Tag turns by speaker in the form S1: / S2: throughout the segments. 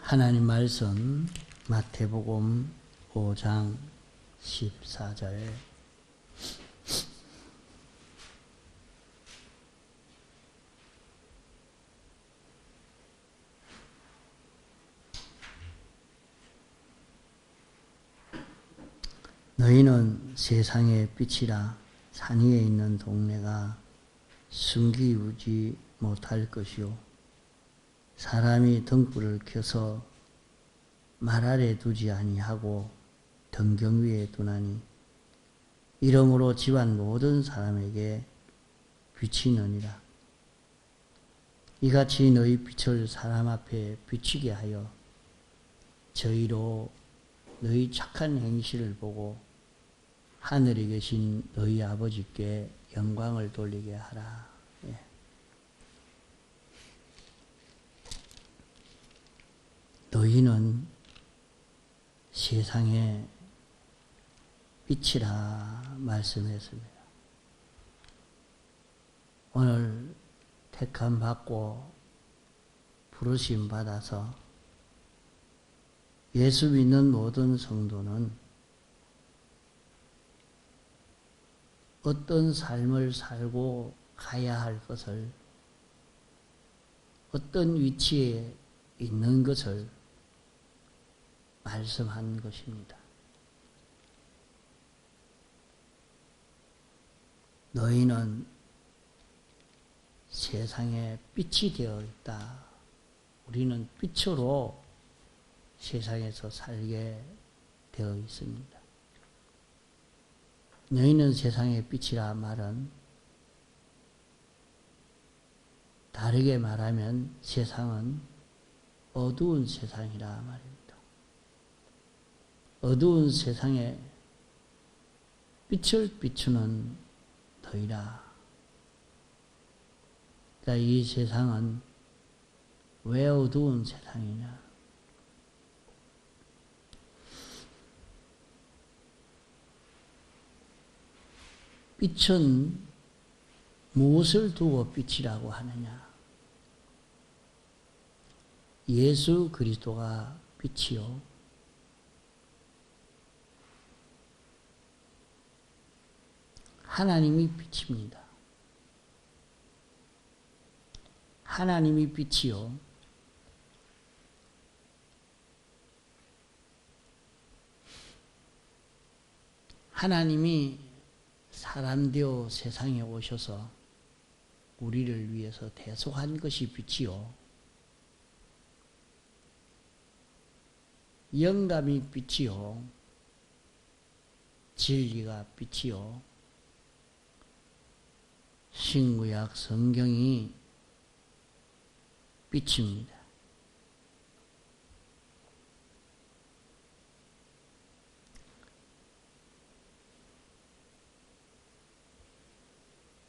S1: 하나님 말씀 마태복음 5장 14절. 너희는 세상의 빛이라. 산 위에 있는 동네가 숨기우지 못할 것이요 사람이 등불을 켜서 말 아래 두지 아니하고 등경 위에 두나니 이러므로 집안 모든 사람에게 비치느니라. 이같이 너희 빛을 사람 앞에 비치게 하여 저희로 너희 착한 행실을 보고 하늘에 계신 너희 아버지께 영광을 돌리게 하라. 예. 너희는 세상의 빛이라 말씀했습니다. 오늘 택함 받고 부르심 받아서 예수 믿는 모든 성도는 어떤 삶을 살고 가야 할 것을, 어떤 위치에 있는 것을 말씀한 것입니다. 너희는 세상에 빛이 되어 있다. 우리는 빛으로 세상에서 살게 되어 있습니다. 너희는 세상의 빛이라 말은 다르게 말하면 세상은 어두운 세상이라 말입니다. 어두운 세상에 빛을 비추는 너희라. 그러니까 이 세상은 왜 어두운 세상이냐? 빛은 무엇을 두고 빛이라고 하느냐? 예수 그리스도가 빛이요 하나님이 빛입니다. 하나님이 빛이요 하나님이 사람 되어 세상에 오셔서 우리를 위해서 대속한 것이 빛이요 영감이 빛이요 진리가 빛이요 신구약 성경이 빛입니다.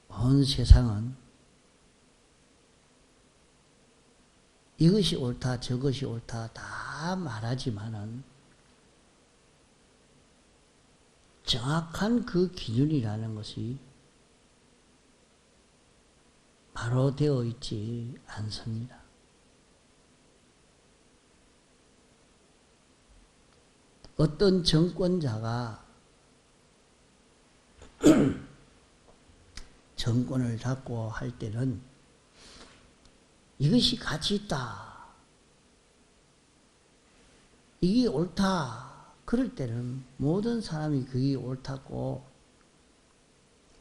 S1: 온 세상은 이것이 옳다 저것이 옳다 다 말하지만은 정확한 그 기준이라는 것이 바로 되어 있지 않습니다. 어떤 정권자가 정권을 잡고 할 때는 이것이 가치 있다. 이게 옳다. 그럴 때는 모든 사람이 그게 옳다고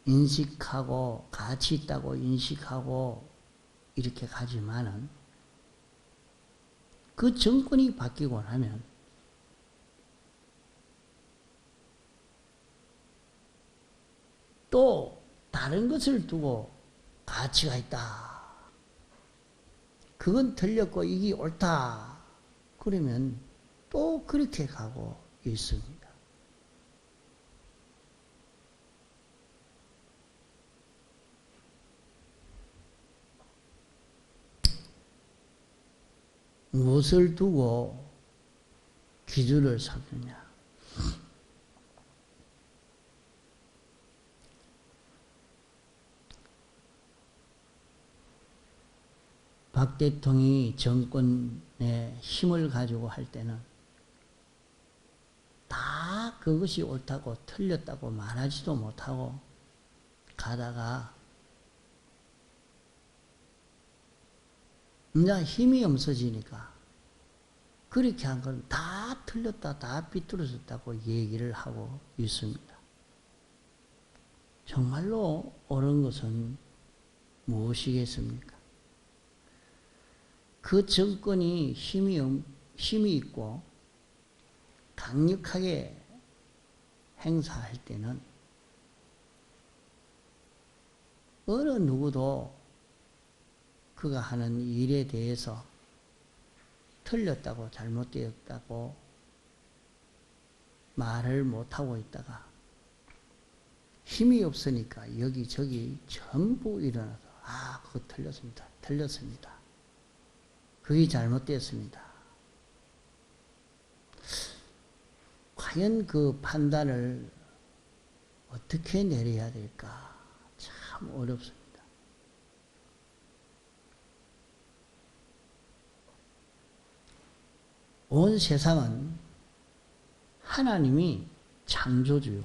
S1: 인식하고 가치 있다고 인식하고 이렇게 가지만은 그 정권이 바뀌고 나면 또 다른 것을 두고 가치가 있다. 그건 틀렸고 이게 옳다. 그러면 또 그렇게 가고 있습니다. 무엇을 두고 기준을 삼느냐? 박 대통령이 정권의 힘을 가지고 할 때는 다 그것이 옳다고 틀렸다고 말하지도 못하고 가다가 이제 힘이 없어지니까 그렇게 한 건 다 틀렸다, 다 삐뚤어졌다고 얘기를 하고 있습니다. 정말로 옳은 것은 무엇이겠습니까? 그 정권이 힘이 있고 강력하게 행사할 때는 어느 누구도 그가 하는 일에 대해서 틀렸다고 잘못되었다고 말을 못하고 있다가 힘이 없으니까 여기저기 전부 일어나서 그거 틀렸습니다. 그게 잘못되었습니다. 과연 그 판단을 어떻게 내려야 될까? 참 어렵습니다. 온 세상은 하나님이 창조주요,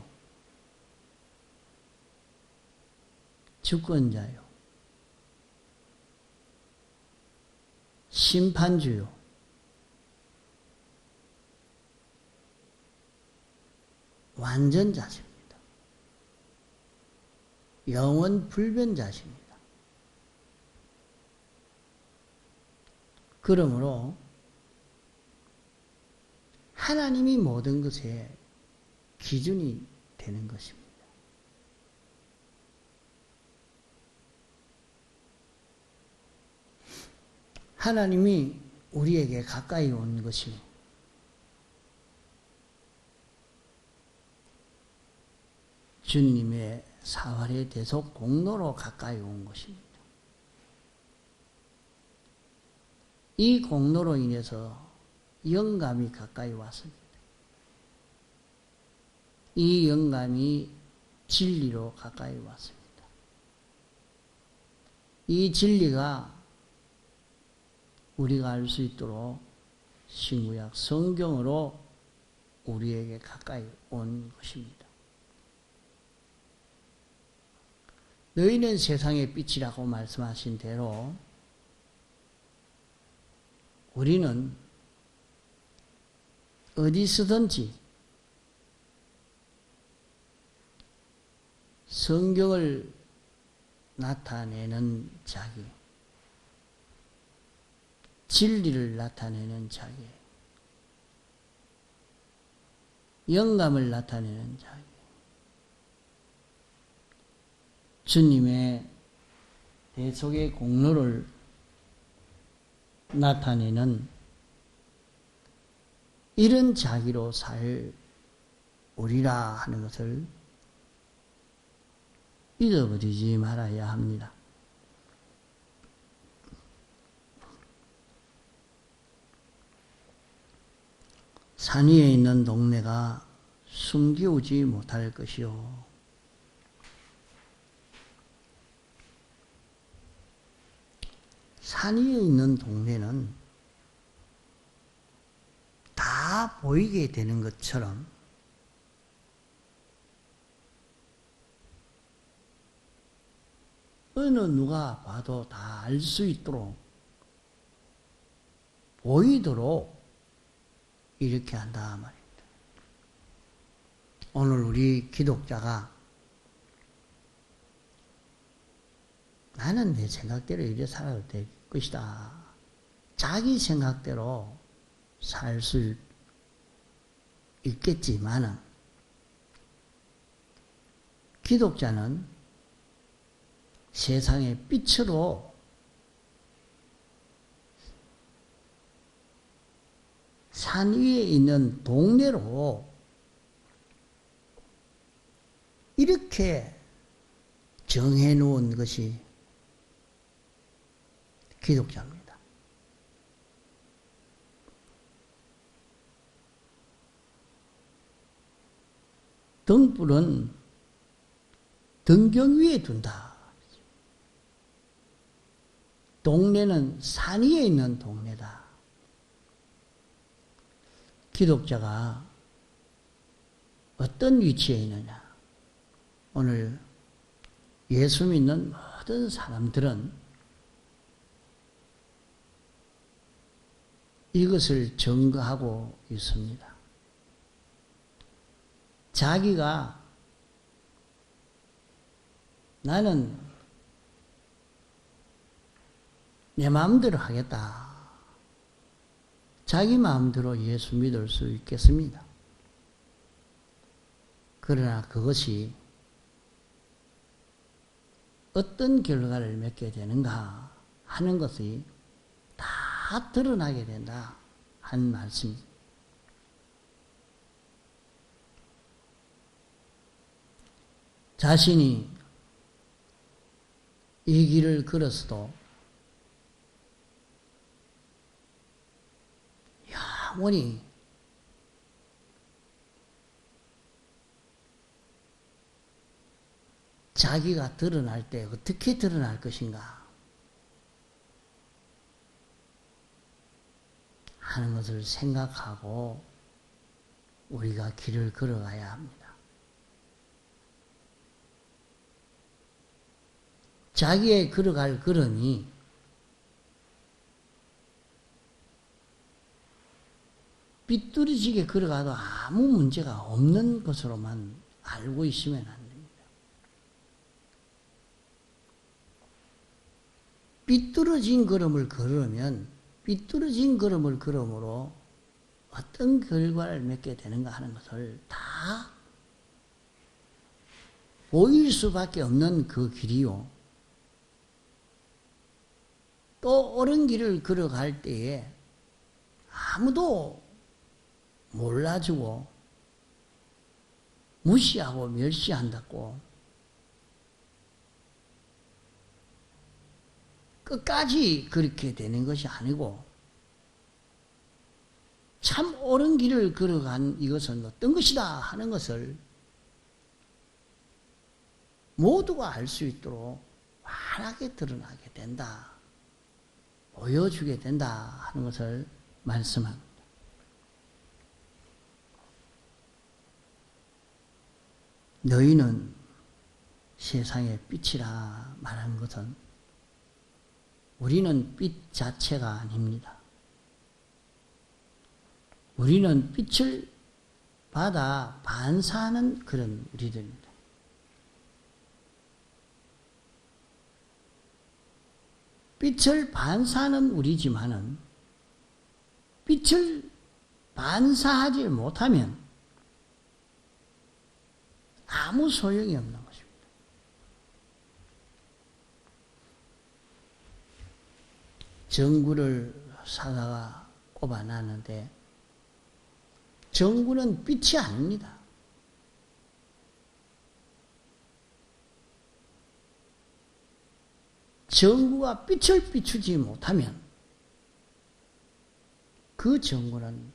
S1: 주권자요, 심판주요, 완전자십니다. 영원 불변자십니다. 그러므로 하나님이 모든 것의 기준이 되는 것입니다. 하나님이 우리에게 가까이 온 것이 주님의 사활의 대속 공로로 가까이 온 것입니다. 이 공로로 인해서 영감이 가까이 왔습니다. 이 영감이 진리로 가까이 왔습니다. 이 진리가 우리가 알 수 있도록 신구약 성경으로 우리에게 가까이 온 것입니다. 너희는 세상의 빛이라고 말씀하신 대로 우리는 어디서든지 성경을 나타내는 자기, 진리를 나타내는 자기, 영감을 나타내는 자기, 주님의 대속의 공로를 나타내는 이런 자기로 살 우리라 하는 것을 잊어버리지 말아야 합니다. 산 위에 있는 동네가 숨기우지 못할 것이요, 산 위에 있는 동네는 다 보이게 되는 것처럼 어느 누가 봐도 다 알 수 있도록 보이도록 이렇게 한다 말입니다. 오늘 우리 기독자가 나는 내 생각대로 이래 살아도 될 것이다, 자기 생각대로 살 수 있겠지만은 기독자는 세상의 빛으로 산 위에 있는 동네로 이렇게 정해 놓은 것이 기독자입니다. 등불은 등경 위에 둔다. 동네는 산 위에 있는 동네다. 기독자가 어떤 위치에 있느냐? 오늘 예수 믿는 모든 사람들은 이것을 증거하고 있습니다. 자기가 나는 내 마음대로 하겠다. 자기 마음대로 예수 믿을 수 있겠습니다. 그러나 그것이 어떤 결과를 맺게 되는가 하는 것이 다 드러나게 된다 한 말씀입니다. 자신이 이 길을 걸었어도 영원히 자기가 드러날 때 어떻게 드러날 것인가 하는 것을 생각하고 우리가 길을 걸어가야 합니다. 자기의 걸어갈 걸음이 삐뚤어지게 걸어가도 아무 문제가 없는 것으로만 알고 있으면 안 됩니다. 삐뚤어진 걸음을 걸으면 삐뚤어진 걸음을 걸음으로 어떤 결과를 맺게 되는가 하는 것을 다 보일 수밖에 없는 그 길이요. 또 옳은 길을 걸어갈 때에 아무도 몰라주고 무시하고 멸시한다고 끝까지 그렇게 되는 것이 아니고 참 옳은 길을 걸어간 이것은 어떤 것이다 하는 것을 모두가 알 수 있도록 환하게 드러나게 된다. 보여주게 된다 하는 것을 말씀합니다. 너희는 세상의 빛이라 말한 것은 우리는 빛 자체가 아닙니다. 우리는 빛을 받아 반사하는 그런 우리들입니다. 빛을 반사하는 우리지만은 빛을 반사하지 못하면 아무 소용이 없는 것입니다. 전구를 사다가 꼽아놨는데 전구는 빛이 아닙니다. 전구가 빛을 비추지 못하면 그 전구는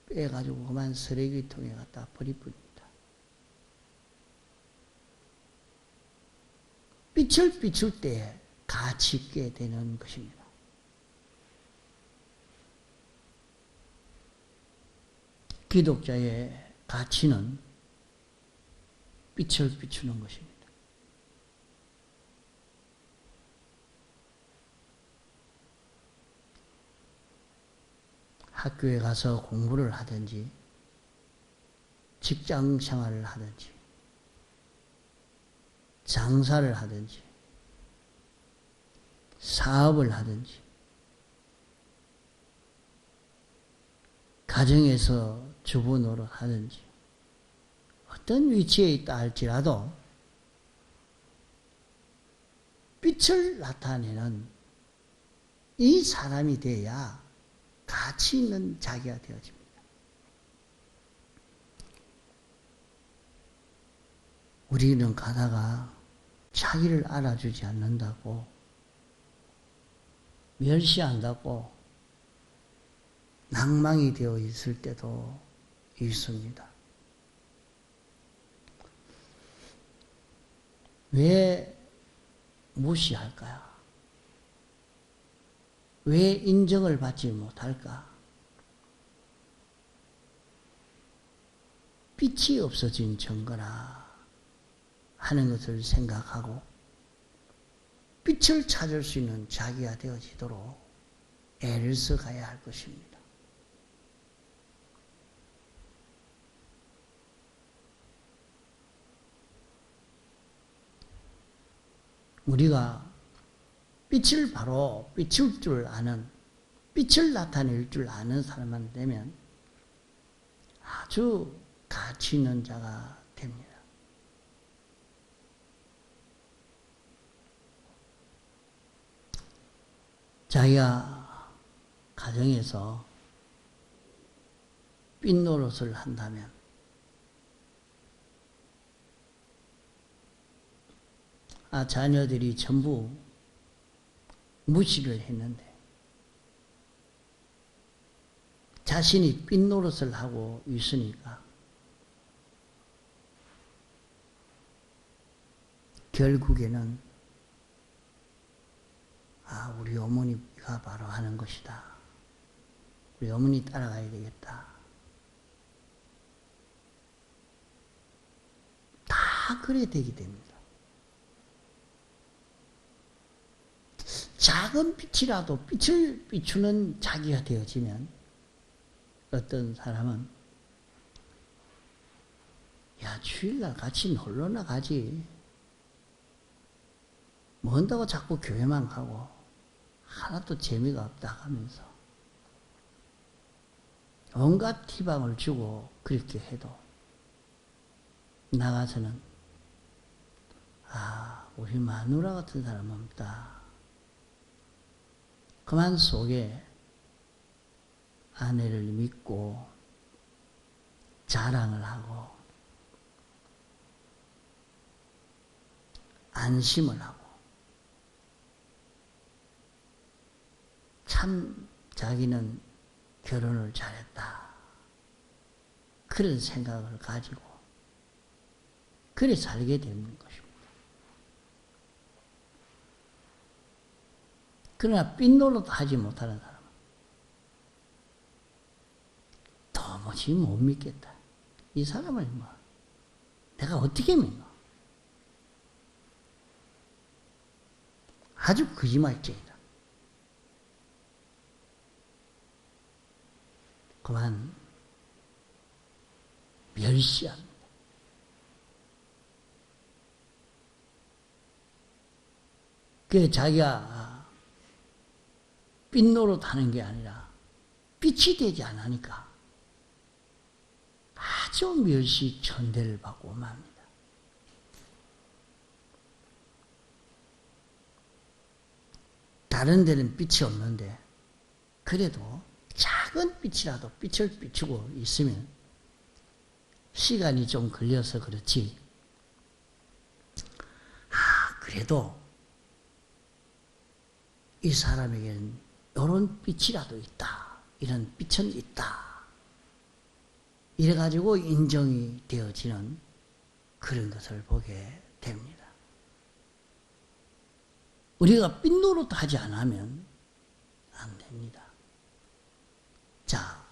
S1: 빼가지고 그만 쓰레기통에 갖다 버리뿐입니다. 빛을 비출 때 가치 있게 되는 것입니다. 기독자의 가치는 빛을 비추는 것입니다. 학교에 가서 공부를 하든지 직장 생활을 하든지 장사를 하든지 사업을 하든지 가정에서 주부 노릇 하든지 어떤 위치에 있다 할지라도 빛을 나타내는 이 사람이 돼야 가치 있는 자기가 되어집니다. 우리는 가다가 자기를 알아주지 않는다고 멸시한다고 낭망이 되어 있을 때도 있습니다. 왜 무시할까요? 왜 인정을 받지 못할까? 빛이 없어진 증거라 하는 것을 생각하고 빛을 찾을 수 있는 자기가 되어지도록 애를 써가야 할 것입니다. 우리가 빛을 바로 비출 줄 아는, 빛을 나타낼 줄 아는 사람만 되면 아주 가치 있는 자가 됩니다. 자기가 가정에서 빛 노릇을 한다면 자녀들이 전부 무시를 했는데 자신이 빛 노릇을 하고 있으니까 결국에는 우리 어머니가 바로 하는 것이다. 우리 어머니 따라가야 되겠다. 다 그래 되게 됩니다. 작은 빛이라도 빛을 비추는 자기가 되어지면 어떤 사람은 주일날 같이 놀러 나가지. 뭐 한다고 자꾸 교회만 가고 하나도 재미가 없다 하면서 온갖 희망을 주고 그렇게 해도 나가서는 우리 마누라 같은 사람 없다. 그만 속에 아내를 믿고 자랑을 하고 안심을 하고 참 자기는 결혼을 잘했다. 그런 생각을 가지고 그래 살게 되는 것입니다. 그러나 삔노릇 하지 못하는 사람은 도무지 못 믿겠다. 이 사람을 내가 어떻게 믿나? 아주 거짓말쟁이다. 그만 멸시합니다. 그 자기가 삔노릇 하는 게 아니라 빛이 되지 않으니까 아주 멸시 천대를 받고 맙니다. 다른 데는 빛이 없는데 그래도 작은 빛이라도 빛을 비추고 있으면 시간이 좀 걸려서 그렇지 그래도 이 사람에게는 이런 빛이라도 있다. 이런 빛은 있다. 이래가지고 인정이 되어지는 그런 것을 보게 됩니다. 우리가 삔노릇 하지 않으면 안 됩니다. 자,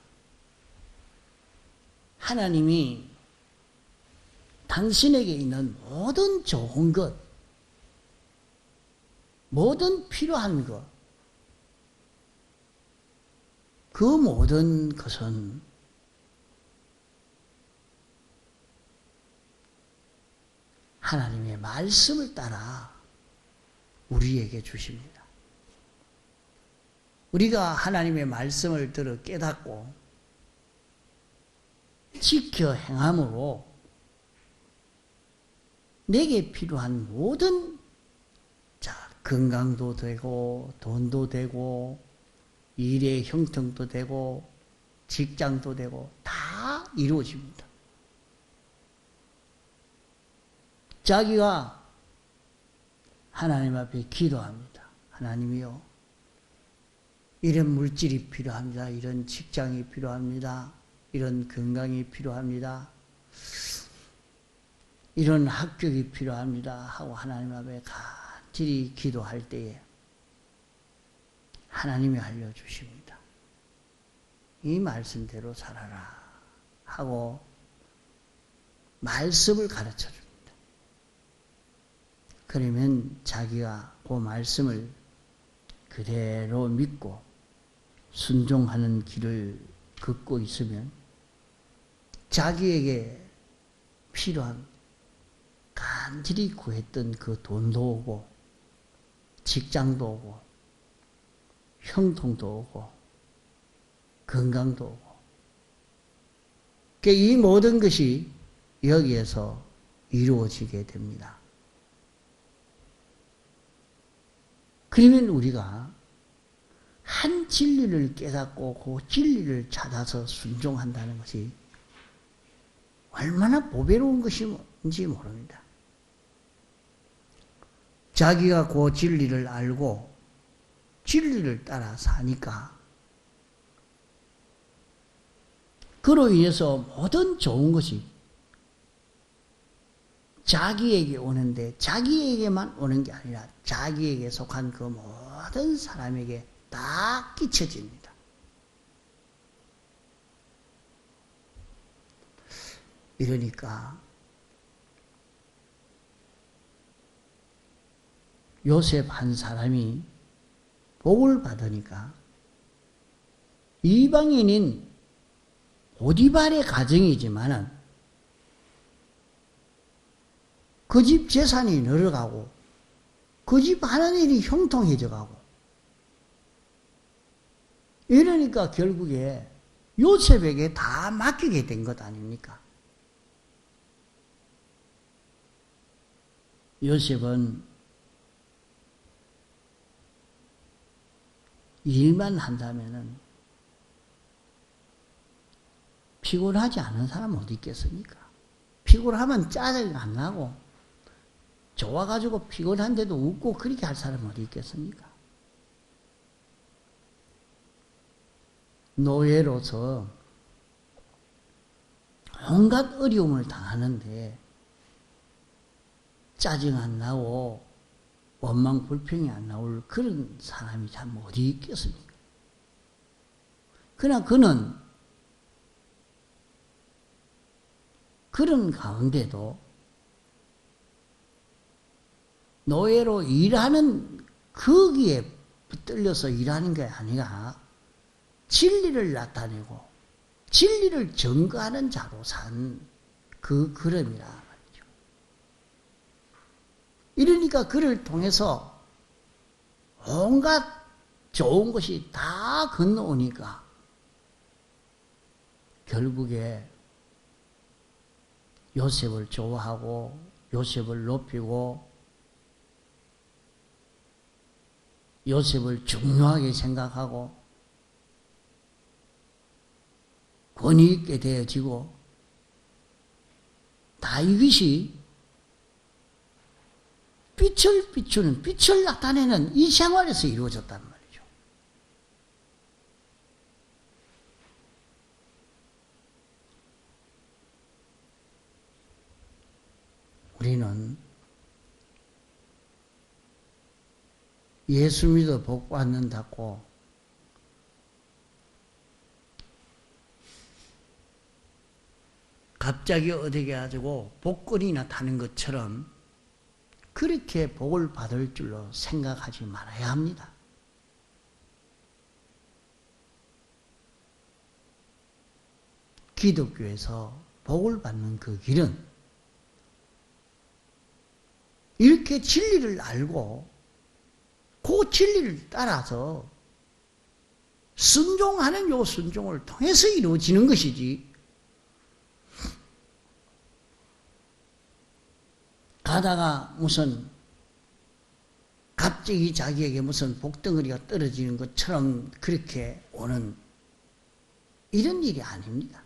S1: 하나님이 당신에게 있는 모든 좋은 것, 모든 필요한 것, 그 모든 것은 하나님의 말씀을 따라 우리에게 주십니다. 우리가 하나님의 말씀을 들어 깨닫고 지켜 행함으로 내게 필요한 모든 건강도 되고 돈도 되고 일의 형통도 되고 직장도 되고 다 이루어집니다. 자기가 하나님 앞에 기도합니다. 하나님이요, 이런 물질이 필요합니다. 이런 직장이 필요합니다. 이런 건강이 필요합니다. 이런 합격이 필요합니다. 하고 하나님 앞에 간절히 기도할 때에 하나님이 알려주십니다. 이 말씀대로 살아라 하고 말씀을 가르쳐 줍니다. 그러면 자기가 그 말씀을 그대로 믿고 순종하는 길을 걷고 있으면 자기에게 필요한 간절히 구했던 그 돈도 오고 직장도 오고 형통도 오고 건강도 오고 이 모든 것이 여기에서 이루어지게 됩니다. 그러면 우리가 한 진리를 깨닫고 그 진리를 찾아서 순종한다는 것이 얼마나 보배로운 것인지 모릅니다. 자기가 그 진리를 알고 진리를 따라 사니까 그로 인해서 모든 좋은 것이 자기에게 오는데 자기에게만 오는 게 아니라 자기에게 속한 그 모든 사람에게 다 끼쳐집니다. 이러니까 요셉 한 사람이 복을 받으니까 이방인인 보디발의 가정이지만은 그 집 재산이 늘어가고 그 집 하는 일이 형통해져 가고 이러니까 결국에 요셉에게 다 맡기게 된 것 아닙니까? 요셉은 일만 한다면은 피곤하지 않은 사람 어디 있겠습니까? 피곤하면 짜증이 안 나고 좋아가지고 피곤한데도 웃고 그렇게 할 사람 어디 있겠습니까? 노예로서 온갖 어려움을 당하는데 짜증 안 나고 원망 불평이 안 나올 그런 사람이 참 어디 있겠습니까? 그러나 그는 그런 가운데도 노예로 일하는 거기에 붙들려서 일하는 게 아니라 진리를 나타내고 진리를 증거하는 자로 산 그 그름이라 말이죠. 이러니까 그를 통해서 온갖 좋은 것이 다 건너오니까 결국에 요셉을 좋아하고 요셉을 높이고 요셉을 중요하게 생각하고 권위 있게 되어지고 다 이것이 빛을 비추는 빛을 나타내는 이 생활에서 이루어졌단 말이죠. 우리는 예수 믿어 복 받는다고 갑자기 어떻게 가지고 복권이 나타나는 것처럼 그렇게 복을 받을 줄로 생각하지 말아야 합니다. 기독교에서 복을 받는 그 길은 이렇게 진리를 알고 그 진리를 따라서 순종하는 요 순종을 통해서 이루어지는 것이지 가다가 무슨 갑자기 자기에게 무슨 복덩어리가 떨어지는 것처럼 그렇게 오는 이런 일이 아닙니다.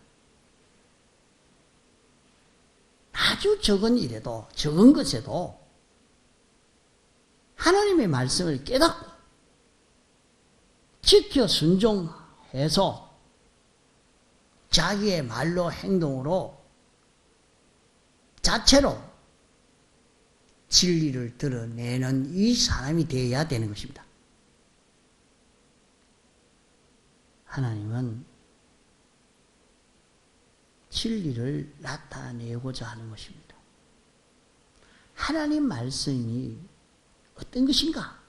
S1: 아주 적은 일에도 적은 것에도 하나님의 말씀을 깨닫고 지켜 순종해서 자기의 말로 행동으로 자체로 진리를 드러내는 이 사람이 되어야 되는 것입니다. 하나님은 진리를 나타내고자 하는 것입니다. 하나님 말씀이 어떤 것인가?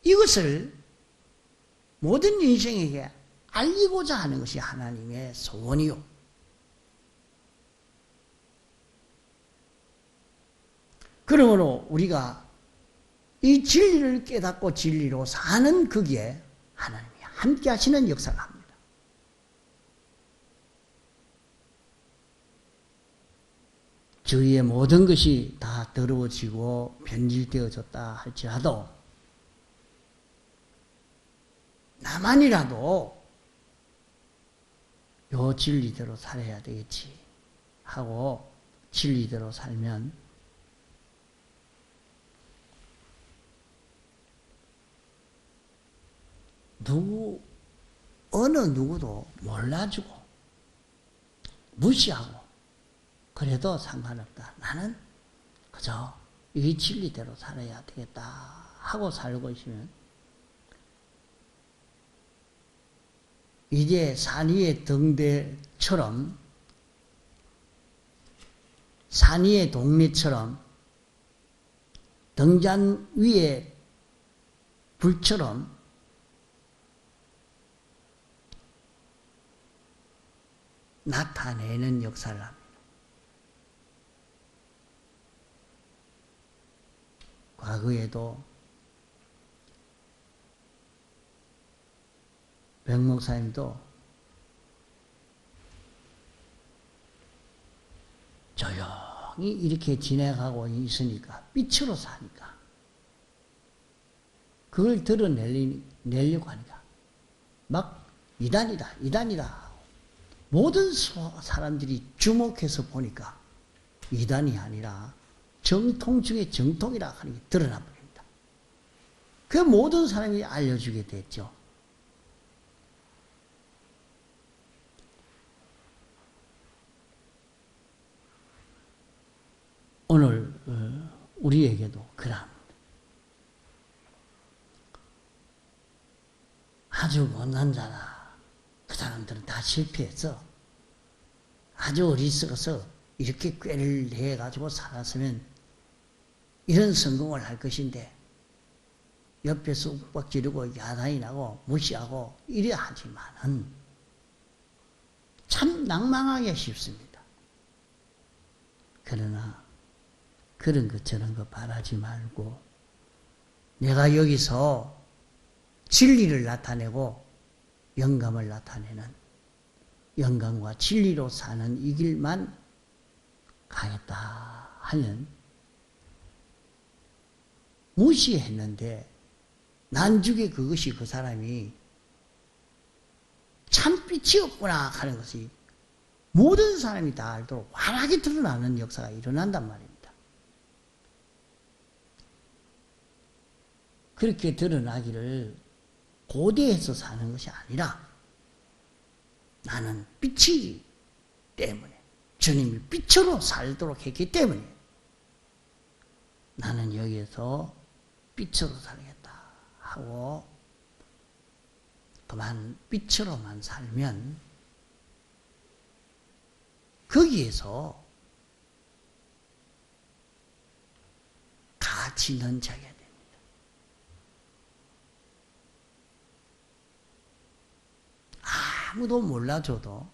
S1: 이것을 모든 인생에게 알리고자 하는 것이 하나님의 소원이요. 그러므로 우리가 이 진리를 깨닫고 진리로 사는 거기에 하나님이 함께 하시는 역사를 합니다. 주위의 모든 것이 다 더러워지고 변질되어졌다 할지라도 나만이라도 요 진리대로 살아야 되겠지 하고 진리대로 살면 어느 누구도 몰라주고 무시하고 그래도 상관없다. 나는 그저 이 진리대로 살아야 되겠다 하고 살고 있으면 이제 산 위의 등대처럼 산 위의 동리처럼 등잔 위의 불처럼 나타내는 역사를 합니다. 과거에도 백목사님도 조용히 이렇게 지내가고 있으니까 빛으로 사니까 그걸 드러내려고 하니까 막 이단이다 모든 사람들이 주목해서 보니까 이단이 아니라 정통 중에 정통이라 하는 게 드러나 버립니다. 그 모든 사람이 알려주게 됐죠. 오늘 우리에게도 그러합니다. 아주 못난 자나 그 사람들은 다 실패해서 아주 어리석어서 이렇게 꾀를 내가지고 살았으면 이런 성공을 할 것인데 옆에서 욱박지르고 야단이 나고 무시하고 이래야 하지만은 참 낭망하기 쉽습니다. 그러나 그런 것 저런 거 바라지 말고 내가 여기서 진리를 나타내고 영감을 나타내는 영감과 진리로 사는 이 길만 가겠다 하면 무시했는데 난중에 그것이 그 사람이 참 빛이 없구나 하는 것이 모든 사람이 다 알도록 환하게 드러나는 역사가 일어난단 말입니다. 그렇게 드러나기를 고대해서 사는 것이 아니라 나는 빛이기 때문에 주님이 빛으로 살도록 했기 때문에 나는 여기에서 빛으로 살겠다 하고 그만 빛으로만 살면 거기에서 가치 있는 자가 됩니다. 아무도 몰라줘도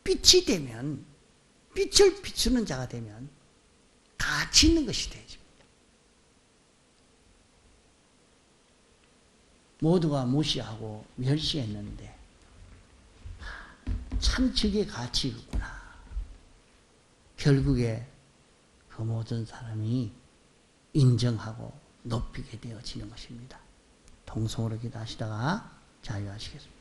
S1: 빛이 되면 빛을 비추는 자가 되면 가치 있는 것이 되죠. 모두가 무시하고 멸시했는데 참 저게 가치 있구나. 결국에 그 모든 사람이 인정하고 높이게 되어지는 것입니다. 통성으로 기도하시다가 자유하시겠습니다.